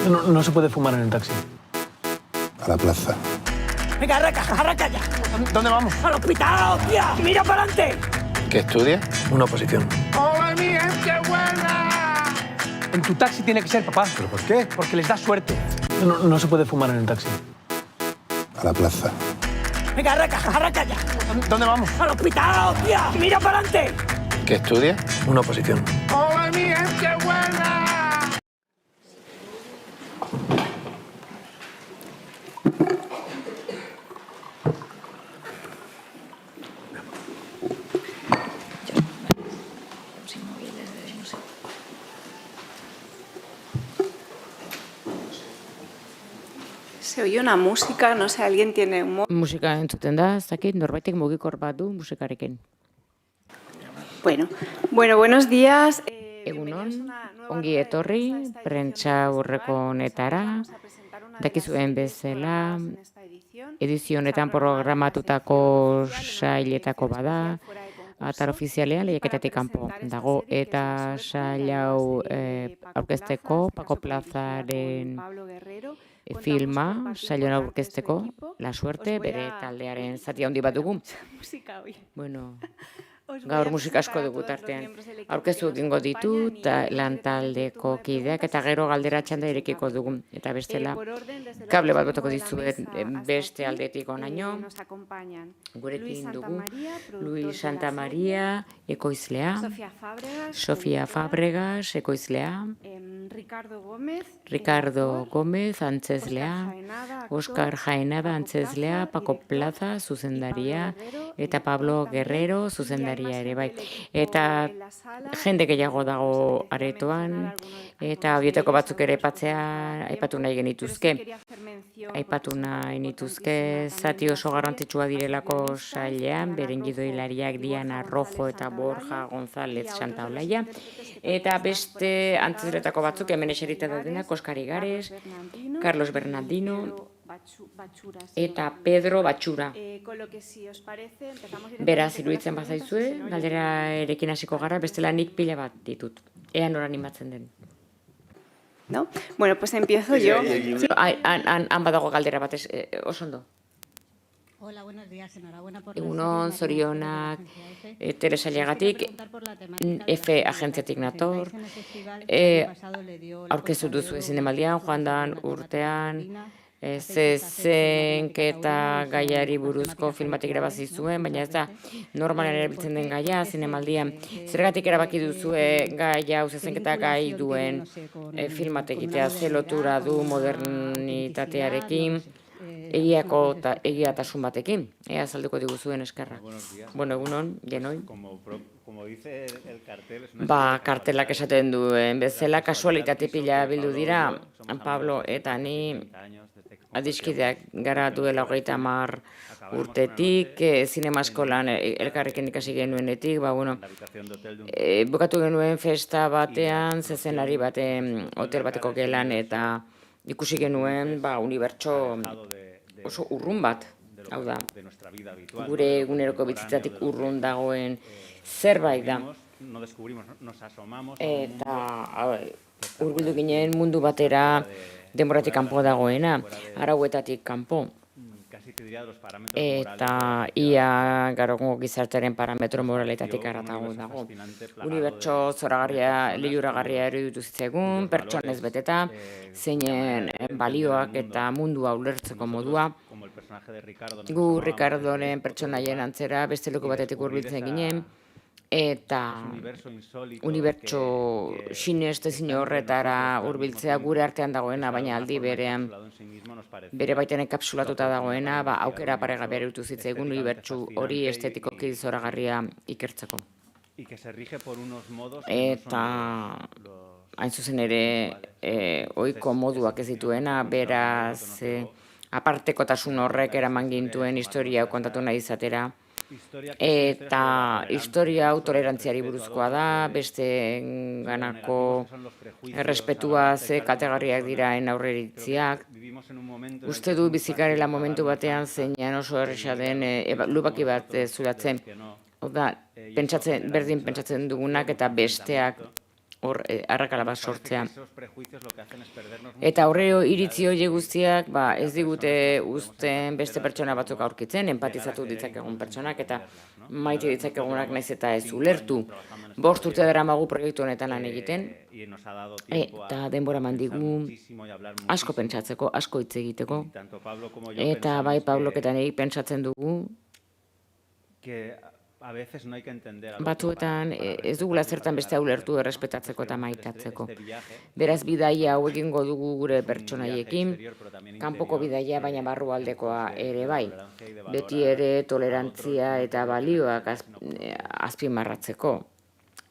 No se puede fumar en el taxi. A la plaza. Venga, arranca ya. ¿Dónde vamos? ¡Al hospital, hostia! ¡Mira para adelante! ¿Qué estudia? Una oposición. ¡Hola, mi gente buena! En tu taxi tiene que ser, papá. ¿Pero por qué? Porque les da suerte. No se puede fumar en el taxi. A la plaza. Venga, arranca ya. ¿Dónde vamos? ¡Al hospital, hostia! ¡Mira para adelante! ¿Qué estudia? Una oposición. ¡Hola, mi gente buena! Se oye una música, no sé, alguien tiene un Musika entzuten da, ez dakit, norbaitek mugikor bat du musikarekin. Bueno, buenos días. Egunon, ongi etorri, prentsa aurreko honetara, dakizuen bezala, edizio honetan programatutako sailetako bada, atar ofizialean lehiaketatik kanpo dago, eta sail hau aurkezteko, Pako Plazaren filma, sailon aurkezteko, La Suerte, bere taldearen zati handi bat dugu. Bueno, gaur musika asko dugu tartean. Aurkeztu egingo ditut, lan taldeko kideak eta gero galdera txanda irekiko dugu. Eta bestela, kable bat botako dizuet beste aldetik onaino. Gurekin dugu Luis Santa Maria, ekoizlea. Sofia Fabregas, ekoizlea. Ricardo Gómez, antzezlea. Oscar Jaenada, antzezlea. Pako Plaza, zuzendaria. Eta Pablo Guerrero, zuzendaria ere bai. Eta jende gehiago dago aretoan, eta horietako batzuk ere aipatu nahi genituzke. Aipatu nahi nituzke zati oso garrantzitsua direlako sailean, beren gidoilariak Diana Rojo eta Borja González Santaolaia. Eta beste antzezletako batzuk hemen eserita daudenak, Oskar Igares, Carlos Bernardino, eta Pedro Batxura. Beraz, iruditzen bazaizue, galdera erekin hasiko gara, bestela nik pila bat ditut. Ea nora animatzen den. ¿No? Bueno, pues empiezo yo. Han badago galdera bat, oso ondo. Hola, buenos días, enhorabuena por Egunon, zorionak, Teresaileagatik, F agentziatik nator, aurkeztu duzu zinemaldian, joan dan urtean, zezenketa gaiari buruzko filmatik erabazi zuen, baina ez da normalan erabiltzen den gaia zinemaldian. Zergatik erabaki duzue gai hau zezenketa gai duen filmatek egitea, ze lotura du modernitatearekin, egiatasun batekin. Ea azalduko diguzuen eskerrak. Bueno, egunon, jenoi. Kartelak esaten duen bezala, kasualitate pila bildu dira, Pablo eta ni adiskideak gara duela 30 urtetik, zinema eskolan elkarrekin ikasi genuenetik, bukatu genuen festa batean, zezenlari baten, hotel bateko gelan, eta ikusi genuen unibertso oso urrun bat, hau da, gure eguneroko bizitzatik urrun dagoen zerbait da. Eta hurbildu ginen mundu batera denboratik kanpo dagoena, arauetatik kanpo. Eta ia garogungo gizartearen parametro moraletatik aratago dago. Unibertso zoragarria, lehuragarria eruditu zitzaigun, pertsonez beteta, zeinen balioak eta mundua ulertzeko modua. Gu Ricardoren pertsonaien antzera beste leku batetik hurbiltzen ginen, eta unibertso sinestezin horretara hurbiltzea gure artean dagoena, baina aldi berean bere baiten enkapsulatuta dagoena, aukera paregabea eruditu zitzaigun unibertso hori estetikoki zoragarria ikertzeko. Eta hain zuzen ere ohiko moduak ez dituena, beraz apartekotasun horrek eraman gintuen historia kontatu nahi izatera. Eta historia hau tolerantziari buruzkoa da, beste ganako errespetua ze kaltegarriak dira aurreritziak. Uste du bizikarela momentu batean zeinean oso erresa den lubaki bat zuratzen. Berdin pentsatzen dugunak eta besteak hor arrakala bat sortzea. Eta horreo iritzi horiek guztiak ez digute uzten beste pertsona batzuk aurkitzen, empatizatu ditzakegun pertsonak eta maite ditzakegunak naiz eta ez ulertu. 5 urte daramagu proiektu honetan lan egiten, eta denbora mandigu asko pentsatzeko, asko hitz egiteko, eta bai Pablok eta niri pentsatzen dugu, batzuetan ez dugula zertan beste ulertu errespetatzeko eta maitatzeko. Beraz, bidaia hau egingo dugu gure pertsonaiekin, kanpoko bidaia baina barrualdekoa ere bai. Beti ere tolerantzia eta balioak azpimarratzeko.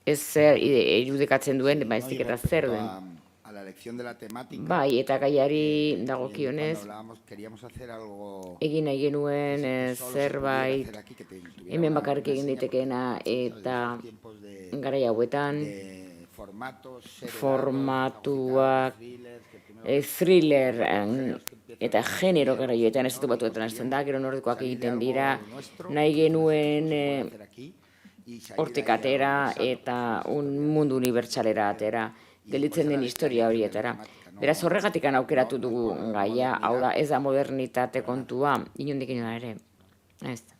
Ez zer irudikatzen duen, baizik eta zer den. Bai, eta gaiari dagokionez, egin nahi genuen zerbait, hemen bakarrik egin ditekeena eta garai hauetan, formatuak, thriller eta genero garaioetan estatu batuetan hasten da, gero nordikoak egiten dira, nahi genuen hortik atera eta un mundu unibertsalera atera. Gelditzen den historia horietara. Beraz, horregatik aukeratu dugu gaia, hau da, ez da modernitate kontua, inondik inona ere. Ez da.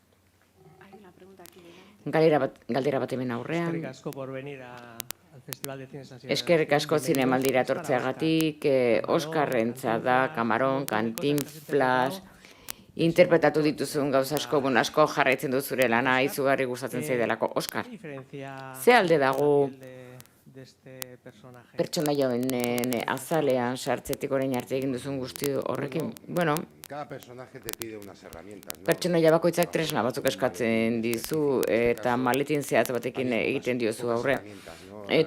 Galdera bat hemen aurrean. Eskerrik asko por venir al Festival de Cine San Sebastián. Eskerrik asko zinemaldira etortzeagatik, Oskarrentza da, Camarón, Cantinflas, interpretatu dituzun gauza asko, asko jarraitzen duzure lana, izugarri gustatzen zaidelako. Oskar, ze alde dago pertsonaia honen azalean sartzetik orain arte egin duzun guzti horrekin? Bueno, pertsonaia bakoitzak tresna batzuk eskatzen dizu eta maletin zehatz batekin egiten diozu aurre.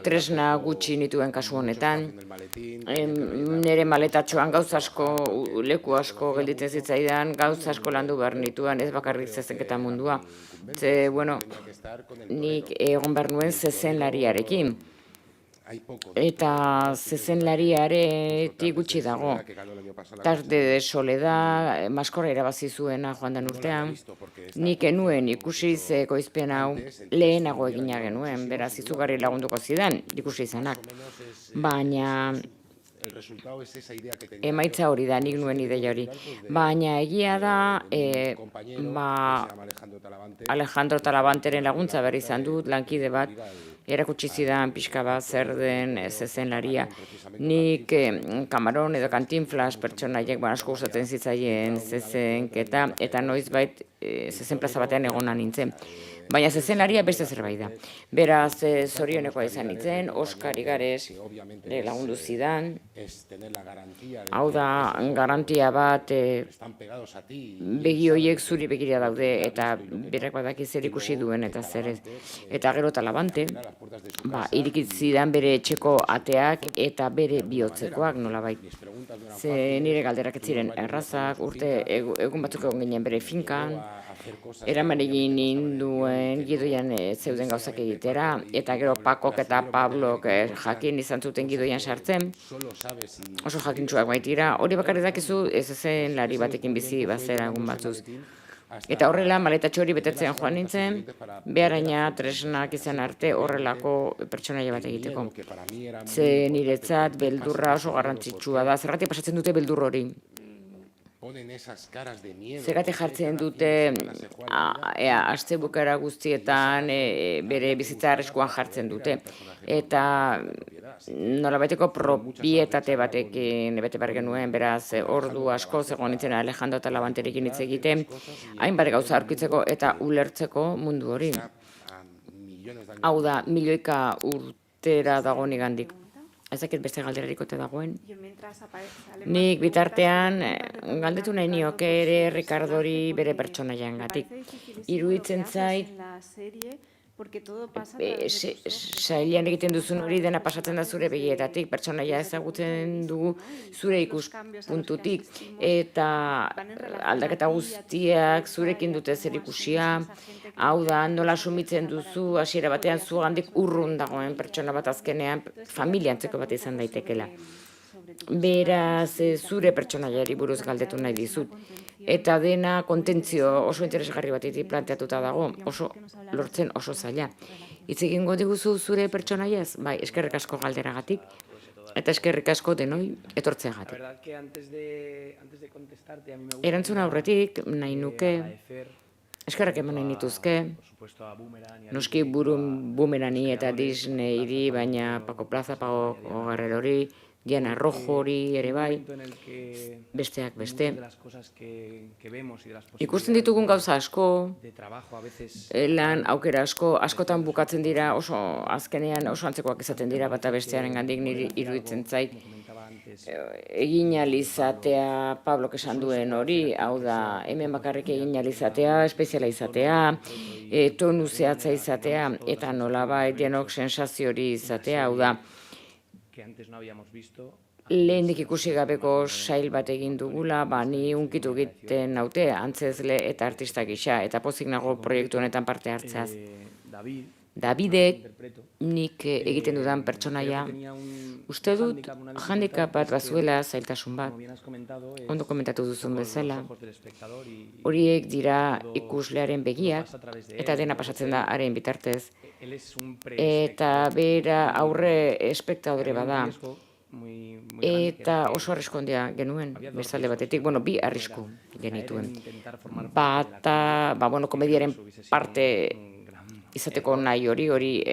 Tresna gutxi nituen kasu honetan, nire maletatxoan gauza asko, leku asko gelditzen zitzaidan, gauza asko landu behar nituen, ez bakarrik zezenketa mundua. Ze, bueno, nik egon behar nuen zezenlariarekin. Eta zezenlariaretik gutxi dago. Tarde de Soledad, maskorra irabazi zuena joan den urtean. Nik enuen ikusi ze ekoizpen hau lehenago egina genuen, beraz izugarri lagunduko zidan ikusi izanak. Baina emaitza hori da, nik nuen ideia hori. Baina egia da, Alejandro Talabanteren laguntza berri izan dut, lankide bat, erakutsi zidan pixka bat zer den zezenlaria. Nik Camarón edo Cantinflas pertsonaiek asko gustatzen zitzaien zezenketa eta noizbait zezen plaza batean egona nintzen. Baina zezenlaria beste zerbait da. Beraz, zorionekoa izan nintzen, Oskar Igares lagundu zidan. Hau da, garantia bat begi horiek zuri begira daude eta berak badaki zer ikusi duen eta zer ez. Eta gero Talabante, irikitzidan bere etxeko ateak eta bere bihotzekoak nolabait. Ze nire galderak ez ziren errazak, urte egun batzuk egon ginen bere finkan, eraman egin ninduen Gidoian zeuden gauzak egitera, eta gero Pakok eta Pablok jakin izan zuten Gidoian sartzen, oso jakintsuak baitira, hori bakarrik dakizu zezenlari batekin bizi bazera egun batzuz. Eta horrela, maletatxo hori betetzen joan nintzen, beharaina tresnak izan arte horrelako pertsonaia bat egiteko. Ze niretzat beldurra oso garrantzitsua da, zergatik pasatzen dute beldur hori. Zergatik jartzen dute astebukera guztietan bere bizitza arriskuan jartzen dute. Eta nolabaiteko propietate batekin bete behar genuen, beraz ordu asko zegoen nintzen Alejandro Talabanterekin hitz egiten, hainbat gauza aurkitzeko eta ulertzeko mundu hori. Hau da, milioika urtera dago nigandik. Ez dakit beste galderarik ote dagoen. Nik bitartean galdetu nahi nioke ere Ricardori bere pertsonaiarengatik. Iruditzen zait, sailean egiten duzun hori dena pasatzen da zure begietatik, pertsonaia ezagutzen dugu zure ikuspuntutik, eta aldaketa guztiak zurekin dute zer ikusia, hau da, nola sumitzen duzu, hasiera batean zugandik urrun dagoen pertsona bat azkenean familia antzeko bat izan daitekela. Beraz, zure pertsonaiari buruz galdetu nahi dizut. eta dena kontentzio oso interesgarri batetik planteatuta dago, oso lortzen oso zaila. Hitz egingo diguzu zure pertsonaiaz? Bai, eskerrik asko galderagatik, eta eskerrik asko denoi etortzeagatik. Erantzun aurretik nahi nuke, eskerrak eman nahi nituzke, noski Boomerani eta Disneyri, baina Paco Plaza, Paco Guerrerori, Diana Rojori ere bai, besteak beste. Ikusten ditugun gauza asko, lan aukera askotan bukatzen dira, oso azkenean oso antzekoak izaten dira, bata bestearen gandik niri iruditzen zait. Egin alizatea, Pablok esan duen hori, hau da, hemen bakarrik egin alizatea, espeziala izatea, tonu zehatza izatea, eta nolabait denok sensazio hori izatea, hau da, lehendik ikusi gabeko sail bat egin dugula, ni unkitu egiten naute, antzezle eta artista gisa, eta pozik nago proiektu honetan parte hartzeaz. Davidek, nik egiten dudan pertsonaia, uste dut handicap bat bazuela, zailtasun bat, ondo komentatu duzun bezala, horiek dira ikuslearen begiak, eta dena pasatzen da haren bitartez, eta bera aurre espektadore bada, eta oso arriskondia genuen, bestalde batetik, bi arrisku genituen. Bata, komediaren parte izateko nahi hori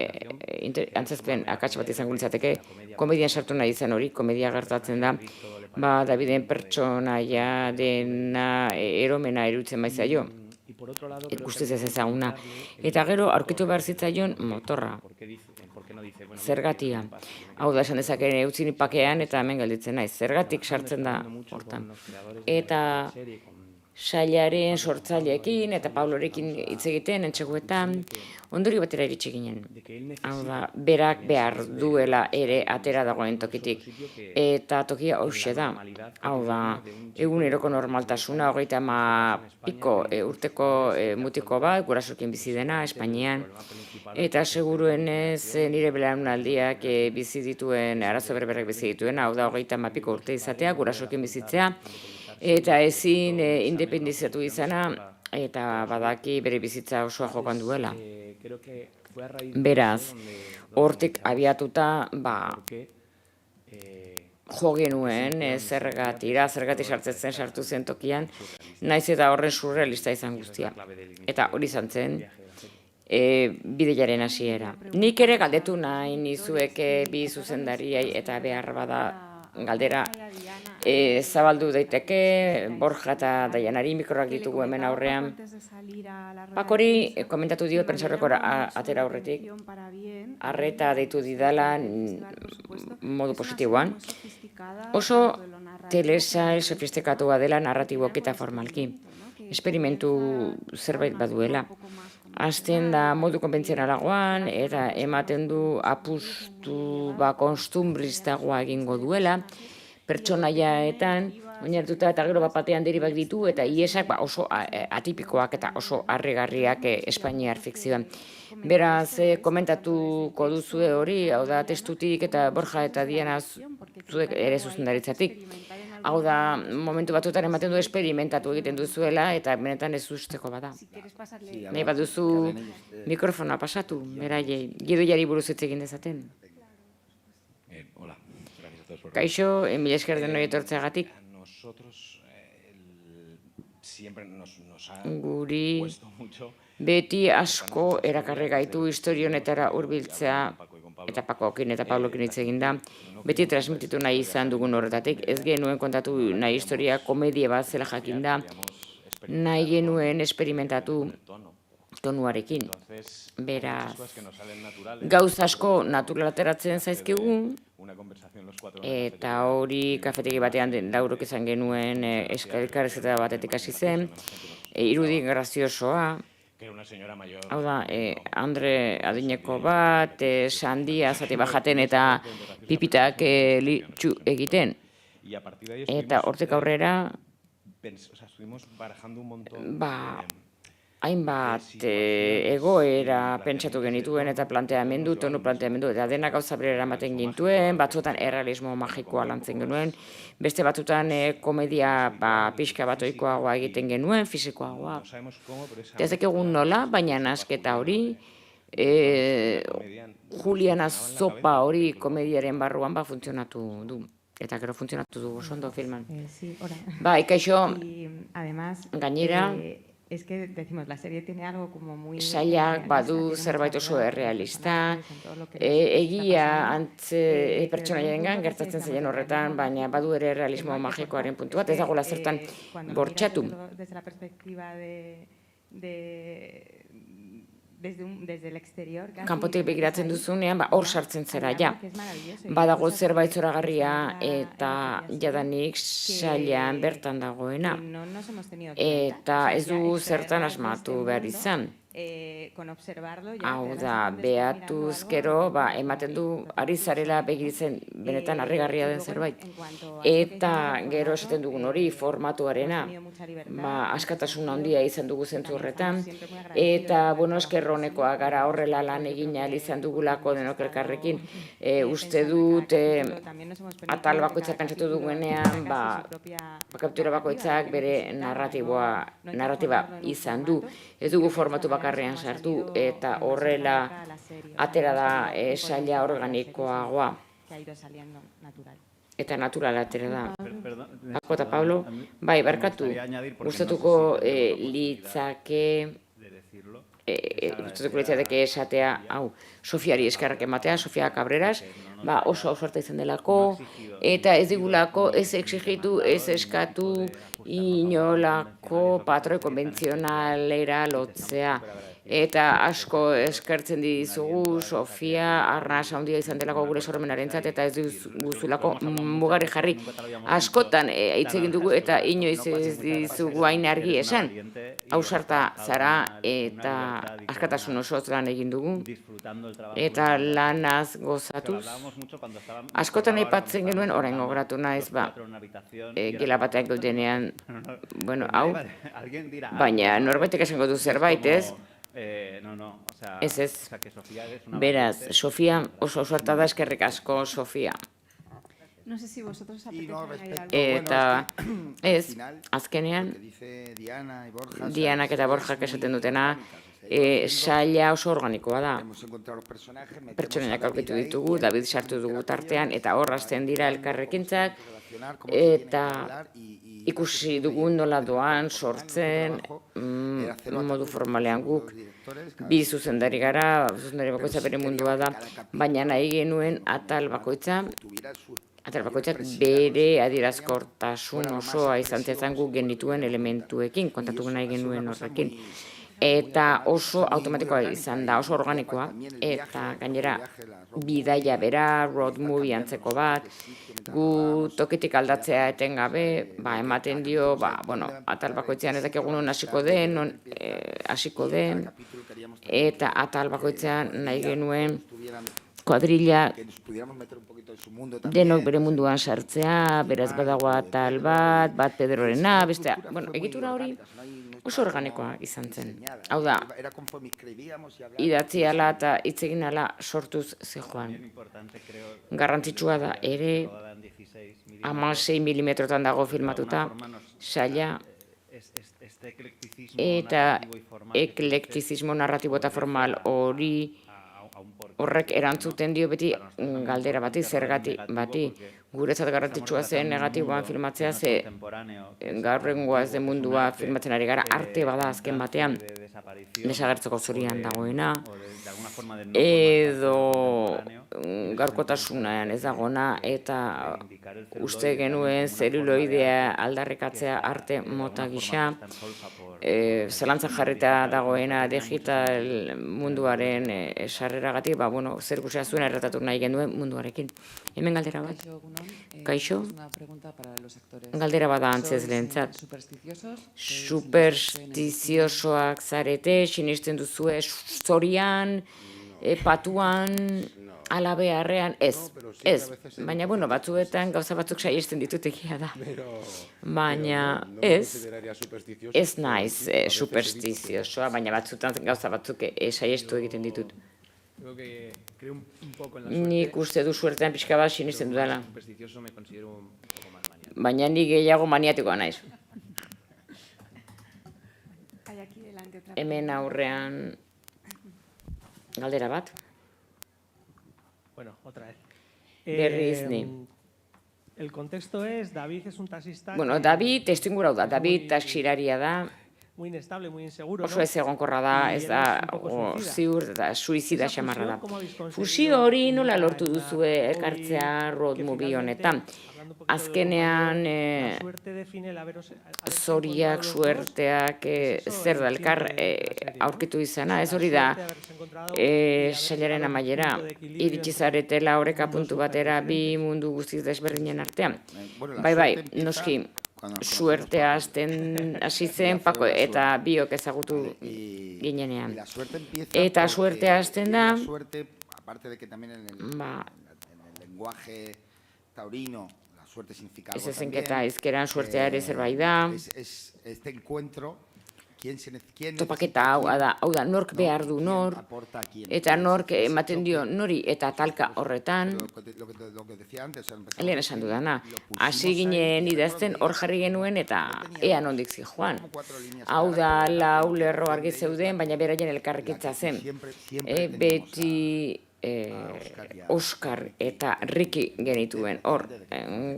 antzezpen akats bat izango litzateke, komedian sartu nahi izan hori, komedia gertatzen da, Daviden pertsonaia dena eromena eruditzen baizaio, guztiz ez ezaguna. Eta gero, aurkitu behar zitzaion motorra, zergatia. Hau da, esan dezakeen eutzin pakean eta hemen gelditzen naiz, zergatik sartzen da hortan. Eta sailaren sortzaileekin eta Pablorekin hitz egiten entxeguetan ondorio batera iritsi ginen. Hau da, berak behar duela ere atera dagoen tokitik. Eta tokia hoxe da. Hau da, eguneroko normaltasuna, 30 urteko mutiko bat, gurasokin bizi dena, Espainian. Eta seguruenez nire belaunaldiak bizi dituen, arazo berberak bizi dituen, hau da, 30 urte izatea, gurasokin bizitzea. Eta ezin independiziatu izana, eta badaki bere bizitza osoa jokan duela. Beraz, hortik abiatuta, jo genuen zergati sartzen sartu zen tokian, naiz eta horren surrealista izan guztia. Eta hori izan zen, bideiaren hasiera. Nik ere galdetu nahi nizueke bi zuzendariei eta behar bada galdera zabaldu daiteke, Borja eta Daianari mikroak ditugu hemen aurrean. Pakori komentatu dio prentsaurrekora atera aurretik, arreta deitu didala modu positiboan. Oso telesail sofistikatua dela narratibok eta formalki. Esperimentu zerbait baduela. Hasten da modu konbentzionalagoan eta ematen du apustu kostumbristagoa egingo duela, pertsonaiaetan oinarrituta eta gero batean deribak ditu eta iesak oso atipikoak eta oso harrigarriak espainiar fikzioan. Beraz, komentatuko duzue hori, hau da testutik eta Borja eta Diana zuek ere zuzendaritzatik. Hau da, momentu batzuetan ematen du esperimentatu egiten duzuela eta benetan ez usteko bada. Nahi baduzu mikrofona pasatu, beraiei, gidoiari buruz hitz egin dezaten. Kaixo, mila esker denoi etortzeagatik. Guri beti asko erakarri gaitu historionetara hurbiltzea eta Pakokin eta Pablokin hitz egin da, beti transmititu nahi izan dugun horretatik, ez genuen kontatu nahi historia komedia bat zela jakin da, nahi genuen esperimentatu tonuarekin. Beraz, gauz asko natural ateratzen zaizkigu, eta hori kafetegi batean laurok izan genuen elkarrizketa batetik hasi zen, irudi graziosoa, hau da, Andre adineko bat, sandia zati bajaten eta pipitak litxu egiten. Eta hortik aurrera, hainbat egoera pentsatu genituen eta tonu planteamendu, eta denak gauza berera ematen gintuen, batzuetan errealismo magikoa lantzen genuen, beste batzuetan komedia pixka bat ohikoagoa egiten genuen, fisikoagoa. Ez dakigun nola, baina nasketa hori, Juliana Zopa hori komediaren barruan funtzionatu du. Eta gero funtzionatu du oso ondo filman. Sí, hola. Bai, kaixo, Además, gainera, es que decimos, la serie tiene algo como muy... sailak badu zerbait oso errealista, egia pertsonaiengan gertatzen zaien horretan, baina badu ere realismo magikoaren puntu bat, ez dagoela zertan bortxatu. Desde la perspectiva desde el exterior... Kanpotik begiratzen duzunean, hor sartzen zera, ja. Badago zerbait zoragarria eta jadanik sailean bertan dagoena. Eta ez du zertan asmatu behar izan. Hau da, behatuz gero, ematen du, ari zarela begiritzen benetan harrigarria den zerbait. Eta gero esaten dugun hori, formatuarena, askatasun handia izan dugu zentzu horretan. Eta, eskerronekoa gara horrela lan egin ahal izan dugulako denok elkarrekin. Uste dut, atal bakoitza pentsatu duguenean, kaptura bakoitzak bere narratiba izan du. Ez dugu formatu bakarrean sartu eta horrela atera da saila organikoagoa. Eta natural atera da. Paco eta Pablo, bai, barkatu, gustatuko litzateke esatea, Sofiari eskerrak ematea, Sofia Cabreras, oso ausarta izan delako, eta ez digulako ez exigitu, ez eskatu inolako patroi konbentzionalera lotzea. Eta asko eskertzen dizugu, Sofia, arnaz handia izan delako gure sormenarentzat, eta ez duzulako mugari jarri. Askotan hitz egin dugu eta inoiz ez dizugu hain argi esan. Ausarta zara eta askatasun osoz lan egin dugu. Eta lanaz gozatuz. Askotan aipatzen genuen, orain gogoratu naiz, gela batean gaudenean, hau, baina norbaitek esango du zerbait, ez? Ez. Beraz, Sofia oso ausarta da, eskerrik asko, Sofia. No sé si vosotros apetece Eta, ez, azkenean, Dianak eta Borjak esaten dutena, saila oso organikoa da. Pertsonaiak aurkitu ditugu, David sartu dugu tartean, eta hor hasten dira elkarrekintzak, eta ikusi dugun nola doan, sortzen, modu formalean guk, bi zuzendari gara, zuzendari bakoitza bere mundua da, baina nahi genuen atal bakoitzak bere adierazkortasun osoa izan zezan guk genituen elementuekin, kontatu nahi genuen horrekin. Eta oso automatikoa izan da, oso organikoa, eta gainera bidaia bera, road movie antzeko bat, gu tokitik aldatzea etengabe, ematen dio, atal bakoitzean ez dakigun hasiko den, eta atal bakoitzean nahi genuen kuadrilla denok bere munduan sartzea, beraz badago atal bat Pedrorena, bestea, egitura hori oso organikoa izan zen. Hau da, idatzi ala eta hitz egin ala sortuz zejoan. Garrantzitsua da ere, 16 milimetrotan dago filmatuta, saila, eta eklektizismo narratibo eta formal horrek erantzuten dio beti galdera bati, zergatik bati. Guretzat garrantzitsua zen negatiboan filmatzea, ze gaur egungoa ez den mundua filmatzen ari gara, arte bada azken batean desagertzeko zorian dagoena, edo gaurkotasunean ez dagona, eta uste genuen zeluloidea aldarrikatzea arte mota gisa, zelantzak jarrita dagoena digital munduaren sarreragatik, zer ikusia zuen erretatu nahi genuen munduarekin. Hemen galdera bat. Kaixo? Galdera bada antzezleentzat. Superstiziosoak zarete, sinisten duzue zorian, patuan, ala beharrean ez, baina bueno, batzuetan gauza batzuk saiesten ditut egia da. Baina ez naiz superstiziosoa, baina batzuetan gauza batzuk saiestu egiten ditut. Nik uste du suertean pixka bat sinisten dudala. Baina nik gehiago maniatikoa naiz. Hemen aurrean galdera bat. Bueno, otra vez. Berriz ni. El contexto es, David es un taxista... Bueno, David, testuinguru hau da, David taxiraria da, muy inestable, muy inseguro, oso ez egonkorra da, ez da ziur eta suizida xamarra da. Fusio hori nola lortu duzue ekartzea road movie honetan? Azkenean zoriak, suerteak, zer da elkar aurkitu izana, ez hori da sailaren amaiera, iritsi zaretela oreka puntu batera bi mundu guztiz desberdinen artean. Bai, noski, suertea hasi zen Pako eta biok ezagutu ginenean. Eta suertea hasten da, ez ezenketa izkeran suertea ere zerbait da, topaketa hau da, nork behar du nor, eta nork ematen dio nori eta talka horretan, lehen esan dudana, hasi ginen idazten hor jarri genuen eta ea nondik zijoan. Hau da, lau lerro argi zeuden, baina beraien elkarrekitza zen. Beti Oskar eta Riki genituen hor,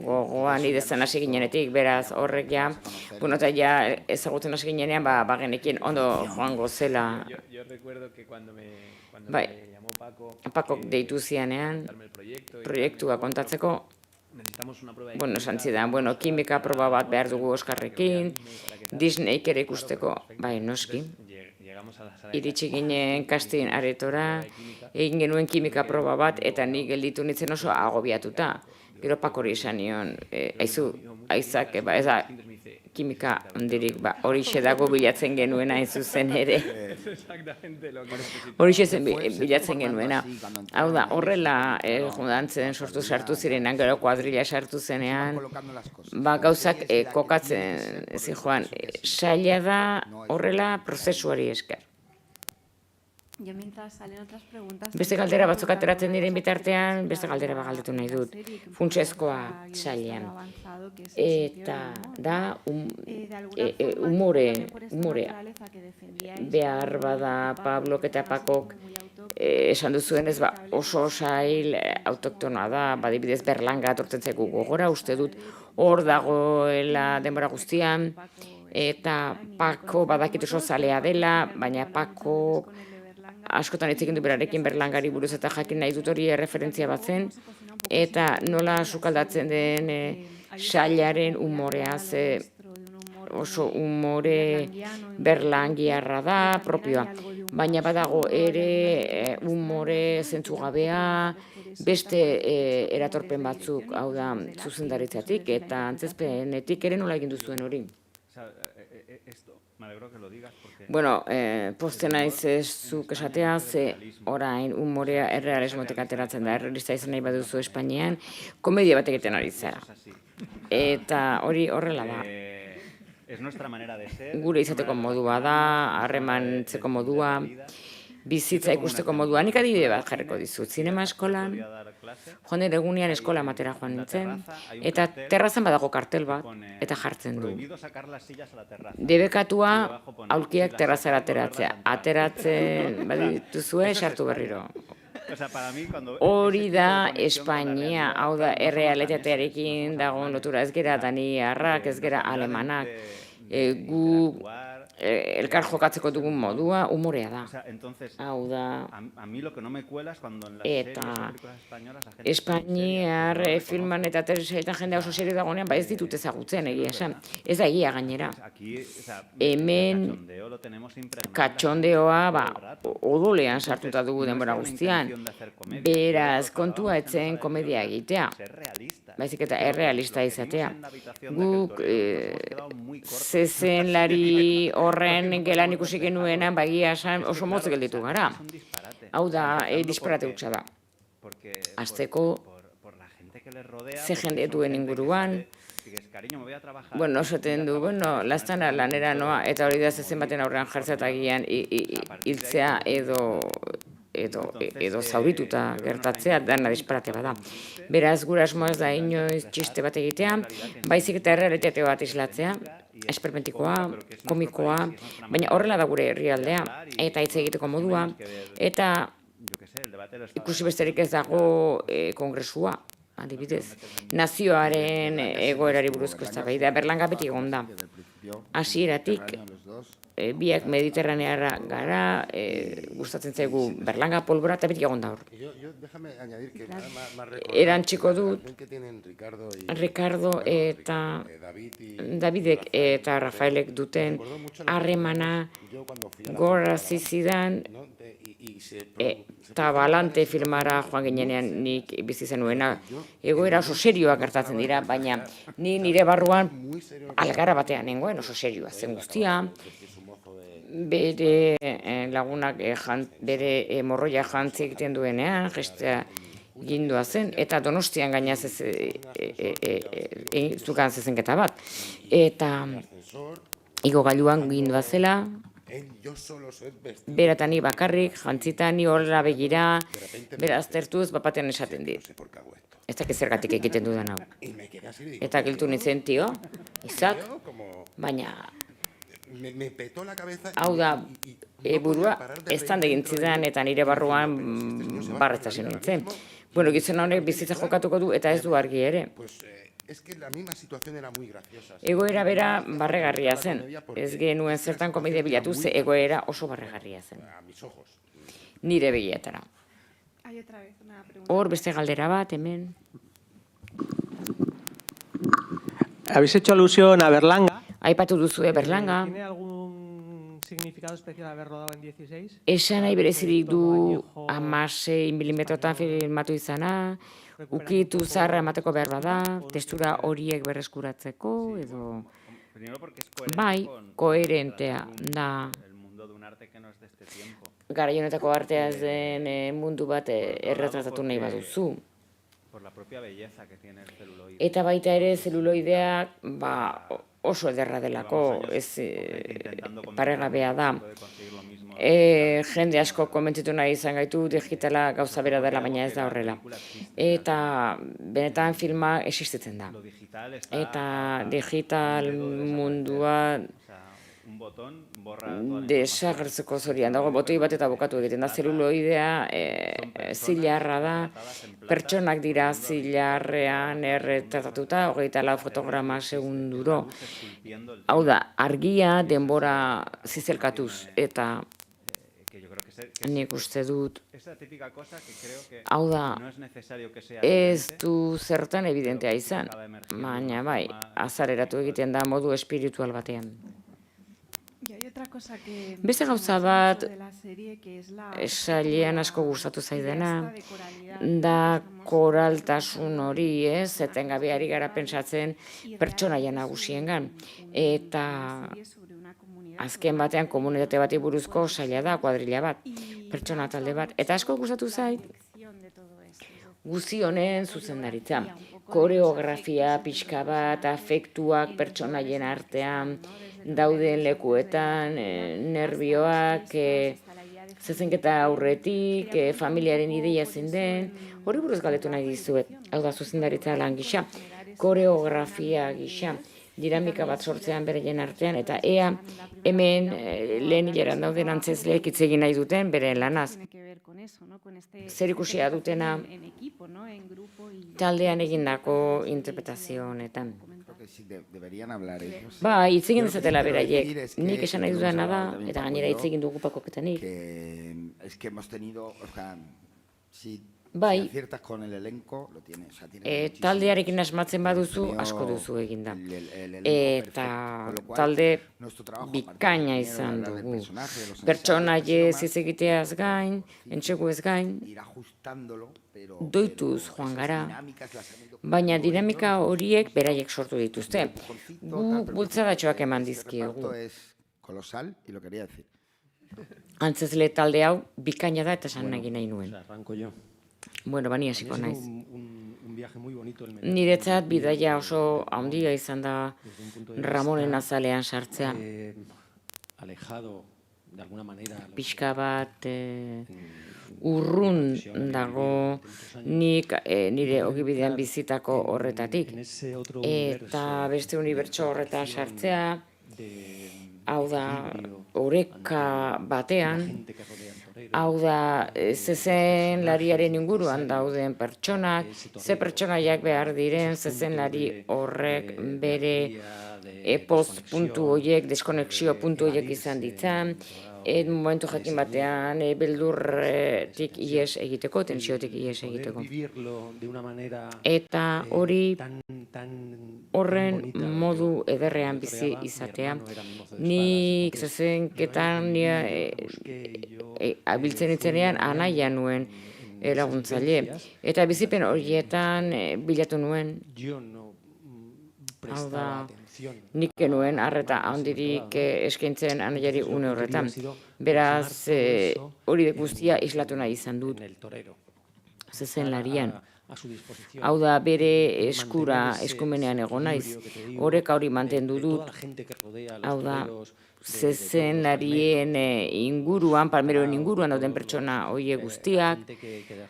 gogoan idazten hasi ginenetik, beraz horrek ja, bueno, eta ja ezagutzen hasi ginenean, bagenekien ondo joango zela. Bai, Pakok deitu zianean, proiektua kontatzeko, bueno, esan zidan, bueno, kimika proba bat behar dugu Oskarrekin, Disneyk ere ikusteko, bai, noski. Iritsi ginen casting aretora, egin genuen kimika proba bat, eta nik gelditu nintzen oso agobiatuta. Gero Pakori esan nion, aizu, aizak, ez da, kimika handirik, horixe dago bilatzen genuena hain zuzen ere. Horixe zen bilatzen genuena. Hau da, horrela judantzen sortu sartu zirenan, gero kuadrilla sartu zenean, gauzak kokatzen zijoan. Saila da horrela prozesuari esker. Beste galdera batzuk ateratzen diren bitartean, beste galdera bat galdetu nahi dut. Funtsezkoa sailean. Eta da umorea. Behar bada Pablok eta Pakok esan duzuen ez oso sail autoktonoa da, badibidez Berlanga atortzen zaigu gogora, uste dut hor dagoela denbora guztian, eta Pako badakit oso zalea dela, baina Pako askotan hitz egin du berarekin Berlangari buruz eta jakin nahi dut hori referentzia bat zen, eta nola sukaldatzen den sailaren umorea, ze oso umore berlangiarra da, propioa, baina badago ere umore zentzugabea, beste eratorpen batzuk, hau da, zuzendaritzatik eta antzezpenetik ere nola egin duzuen hori. Bueno, posten naiz ez zuk esatea, ze orain umorea errealismotik ateratzen da, errealista izan nahi baduzu Espainian, komedia bat egiten ari zara. Eta hori horrela da. Gure izateko modua da, harremantzeko modua, bizitza ikusteko modua. Nik adibide bat jarriko dizut. Zinema eskolan, joan ere egunean eskola matera joan nintzen, eta terrazan badago kartel bat, eta jartzen du. Debekatua aulkiak terrazara ateratzea. Ateratzen badituzue sartu berriro. Hori da Espainia, hau da errealitatearekin dagoen lotura, ez gera daniarrak, ez gera alemanak, gu elkar jokatzeko dugun modua umorea da. Hau da, eta Espainiar filman eta telesailetan jendea oso serio dagoenean, ez ditut ezagutzen egia esan. Ez da egia gainera. Hemen katxondeoa odolean sartuta dugu denbora guztian. Beraz, kontua etzen komedia egitea. Baizik eta errealista izatea. Guk zezenlari horren gelan ikusi genuenan, bagia esan oso motz gelditu gara. Hau da, disparate hutsa da. Azteko, ze jende duen inguruan, bueno, esaten du, bueno, lastana lanera noa, eta hori da zezen baten aurrean jartzea eta gian hiltzea edo zaurituta gertatzea, dana disparate bada. Beraz, gura asmoa ez da inoiz txiste bat egitea, baizik eta errealitate bat islatzea, esperpentikoa, komikoa, baina horrela da gure herrialdea, eta hitz egiteko modua, eta ikusi besterik ez dago kongresua, adibidez, nazioaren egoerari buruzko eztabaida Berlanga beti egon da. Hasieratik, biak mediterranearra gara, gustatzen zaigu Berlanga polbora eta beti egon da hor. Erantziko dut, Ricardo eta Davidek eta Rafaelek duten harremana gogorazi zidan, eta Balante filmara joan ginenean nik bizi zenuena. Egoera oso serioak gertatzen dira, baina ni nire barruan algara batean nengoen oso serioa zen guztia. Bere lagunak bere morroia jantzi egiten duenean, gestea gindua zen, eta Donostian gainaz zukan zezenketa bat. Eta igogailuan gindua zela, bera eta ni bakarrik, jantzita ni horrela begira, bera aztertuz bapatean esaten dit. Ez dakit zergatik egiten dudan hau. Eta giltu nintzen tio, izak, baina hau da, burua ez tan egintzidan eta nire barruan barretasen nintzen. Bueno, gizona honek bizitza jokatuko du eta ez du argi ere. Egoera bera barregarria zen. Ez genuen zertan komedia bilatu, ze egoera oso barregarria zen. Nire begietara. Hor beste galdera bat, hemen. Habéis hecho alusión a Berlanga. Aipatu duzue Berlanga. ¿Tiene algún significado especial haber rodado en 16? Esan nahi berezirik du 16 milimetrotan filmatu izana, ukitu zaharra emateko behar bada, testura horiek berreskuratzeko, edo... Bai, koherentea da. Garaionetako artea ez den mundu bat erretratatu nahi baduzu. Eta baita ere zeluloideak oso ederra delako, ez paregabea da. Jende asko komentzitu nahi izan gaitu, digitala gauza bera dela, baina ez da horrela. Eta benetan filma existitzen da. Eta digital mundua desagertzeko zorian dago, botoi bat eta bukatu egiten da. Zeluloidea zilarra da, pertsonak dira zilarrean erretratatuta, 24 fotograma segunduro. Hau da, argia denbora zizelkatuz, eta nik uste dut, hau da, ez du zertan evidentea izan, baina bai, azareratu egiten da modu espiritual batean. Beste gauza bat, sailean asko gustatu zaidana, da koraltasun hori, ez, etengabeari gara pentsatzen pertsonaia nagusiengan. Eta azken batean komunitate bati buruzko saila da, kuadrilla bat, pertsona talde bat. Eta asko gustatu zait, guzti honen zuzendaritza. Koreografia pixka bat, afektuak pertsonaien artean, dauden lekuetan, nerbioak, zezenketa aurretik, familiaren ideia zein den, hori buruz galdetu nahi dizuet. Hau da, zuzendaritza lan gisa, koreografia gisa, dinamika bat sortzean bereien artean, eta ea hemen lehen hileran dauden antzezleek hitz egin nahi duten beren lanaz. Zer ikusia dutena taldean egindako interpretazio honetan. Ba, hitz egin dezatela beraiek. Nik esan nahi dudana da, eta gainera hitz egin dugu pakoketanik. Bai, taldearekin asmatzen baduzu, asko duzu eginda. Eta talde bikaina izan dugu. Pertsonaie ziz egiteaz gain, entsegu ez gain, doituz joan gara. Baina dinamika horiek beraiek sortu dituzte. Gu bultzadatxoak eman dizkiegu. Antzezle talde hau bikaina da eta esan nahi nuen. Bueno, bani hasiko naiz. Niretzat bidaia oso handia izan da Ramonen azalean sartzea. Pixka bat urrun dago nik nire ogibidean bizitako horretatik. Eta beste unibertso horretan sartzea, hau da, oreka batean, hau da, zezenlariaren inguruan dauden pertsonak, ze pertsonaiak behar diren zezenlari horrek bere post puntu horiek, deskonexio puntu horiek izan ditzan, momentu jakin batean beldurtik ihes egiteko, tensiotik ihes egiteko. Eta hori horren modu ederrean bizi izatea. Nik zezenketan abiltzen itzenean anaia nuen laguntzaile. Eta bizipen horietan bilatu nuen. Hau da, nik genuen arreta handirik eskaintzen anaiari une horretan. Beraz, hori guztia islatu nahi izan dut zezenlarian. Hau da, bere eskumenean egon naiz. Horrek hori mantendu dut. Hau da, zezenlarien inguruan, palmeroen inguruan dauden pertsona horiek guztiak,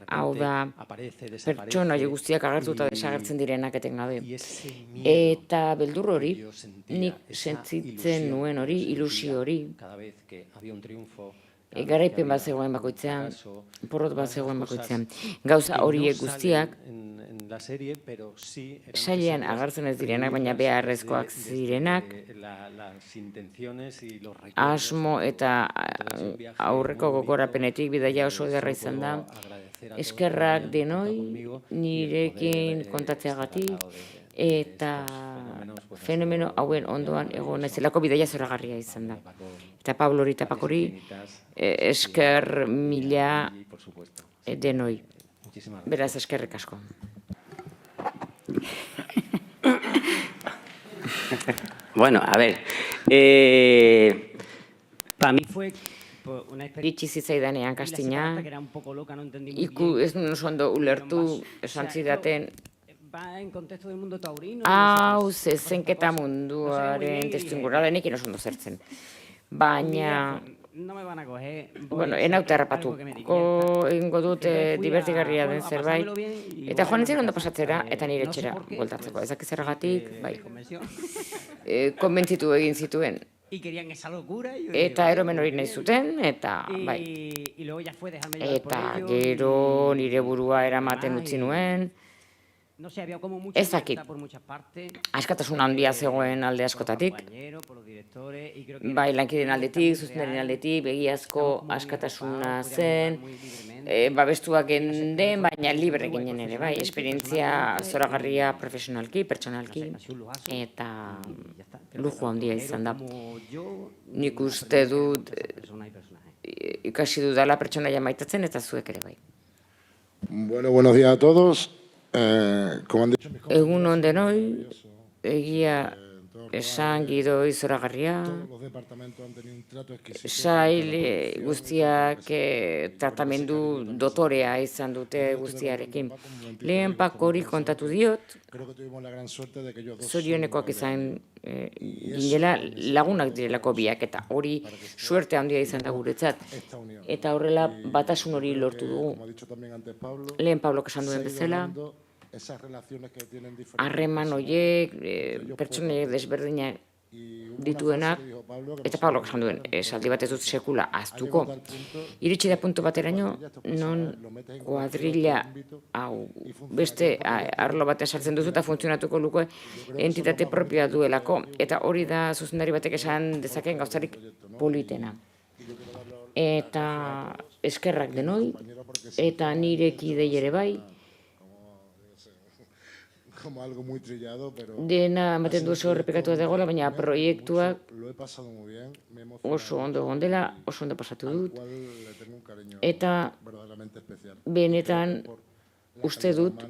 hau da, pertsona horiek guztiak agertuta desagertzen direnak etengabe. Eta beldur hori, nik sentitzen nuen hori, ilusio hori, garaipen bat zegoen bakoitzean, porrot bat zegoen bakoitzean. Gauza horiek guztiak, sailean agertzen ez direnak, baina beharrezkoak zirenak, asmo eta aurreko gogorapenetik bidaia oso ederra izan da, eskerrak denoi nirekin kontatzeagatik, eta fenomeno hauen ondoan egon naizelako bidaia zoragarria izan da. Eta Pablori eta Pakori esker mila denoi. Beraz, eskerrik asko. Bueno, a ver, para mí fue una experiencia... Iritsi zitzaidanean kastina, ez nuen oso ondo ulertu esan zidaten, hau zezenketa munduaren testuingurua denik oso ondo zertzen. Baina, bueno, enauta errapatuko egingo dut divertigarria den zerbait, eta joan nintzen ondo pasatzera eta nire etxera bueltatzeko. Ez dakiz zergatik, bai, konbentzitu egin zituen. Eta eromen hori nahi zuten, eta bai. Eta gero nire burua eramaten utzi nuen, ez dakit, askatasun handia zegoen alde askotatik, bai lankideen aldetik, zuzendaren aldetik, begiazko askatasuna zen, babestuak genden, baina libre ginen ere, bai, esperientzia zoragarria profesionalki, pertsonalki, eta lujo handia izan da. Nik uste dut ikasi dudala pertsonaia maitatzen eta zuek ere bai. Bueno, buenos días a todos. Egun on denoi, egia esan gidoi zoragarria, sail guztiak tratamendu dotorea izan dute guztiarekin. Lehen Pakori kontatu diot, zorionekoak izan ginela lagunak direlako biak, eta hori suerte handia izan da guretzat. Eta horrela batasun hori lortu dugu. Lehen Pablok esan duen bezala, harreman horiek, pertsonaiek desberdinak dituenak, eta Pablok esan duen, esaldi bat ez dut sekula ahaztuko. Iritsi da puntu bateraino, non kuadrilla hau beste arlo batean sartzen duzu eta funtzionatuko luke entitate propioa duelako, eta hori da zuzendari batek esan dezakeen gauzarik politena. Eta eskerrak denoi, eta nire kidei ere bai, dena ematen du oso errepikatua dagoela, baina proiektuak oso ondo egon dela, oso ondo pasatu dut, eta benetan uste dut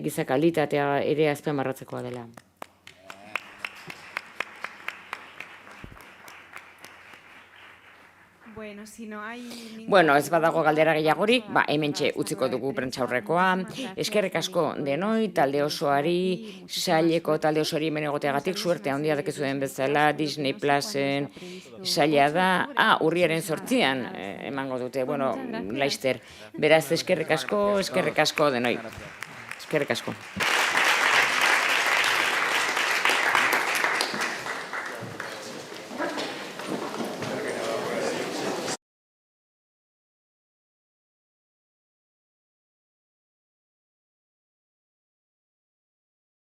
giza kalitatea ere azpimarratzekoa dela. Bueno, ez badago galdera gehiagorik, hementxe utziko dugu prentsaurrekoa. Eskerrik asko denoi, talde osoari, saileko talde osoari hemen egoteagatik, suerte handia dakizuen bezala, Disney Plusen saila da, urriaren 8an emango dute, bueno, laister. Beraz, eskerrik asko denoi. Eskerrik asko.